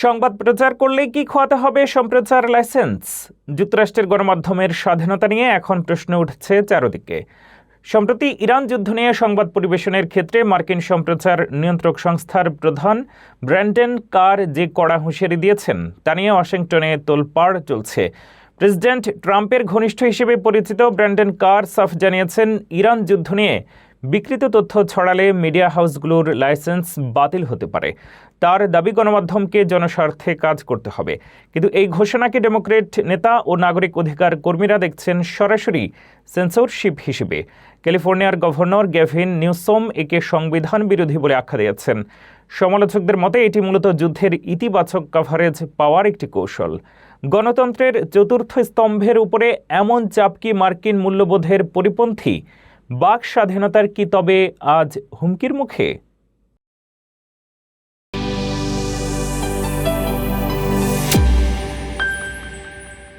সংবাদ প্রচার করলেই কি খোয়াতে হবে সম্প্রচার লাইসেন্স? যুক্তরাষ্ট্রের গণমাধ্যমের স্বাধীনতা নিয়ে এখন প্রশ্ন উঠছে চারদিকে। সম্প্রতি ইরান যুদ্ধ নিয়ে সংবাদ পরিবেশনের ক্ষেত্রে মার্কিন সম্প্রচার নিয়ন্ত্রক সংস্থার প্রধান ব্র্যান্ডন কার যে কড়া হুঁশিয়ারি দিয়েছেন তা নিয়ে ওয়াশিংটনে তোলপাড় চলছে। প্রেসিডেন্ট ট্রাম্পের ঘনিষ্ঠ হিসেবে পরিচিত ব্র্যান্ডন কার সাফ জানিয়েছেন, ইরান যুদ্ধ নিয়ে বিকৃত তথ্য ছড়ালে মিডিয়া হাউসগুলোর লাইসেন্স বাতিল হতে পারে। তার দাবি, গণমাধ্যমকে জনস্বার্থে কাজ করতে হবে। কিন্তু এই ঘোষণাকে ডেমোক্রেট নেতা ও নাগরিক অধিকার কর্মীরা দেখছেন সরাসরি সেন্সরশিপ হিসেবে। ক্যালিফোর্নিয়ার গভর্নর গ্যাভিন নিউসোম একে সংবিধান বিরোধী বলে আখ্যা দিয়েছেন। সমালোচকদের মতে এটি মূলত যুদ্ধের ইতিবাচক কভারেজ পাওয়ার একটি কৌশল। গণতন্ত্রের চতুর্থ স্তম্ভের উপরে এমন চাপ কি মার্কিন মূল্যবোধের পরিপন্থী? বাক স্বাধীনতার কি তবে আজ হুমকির মুখে?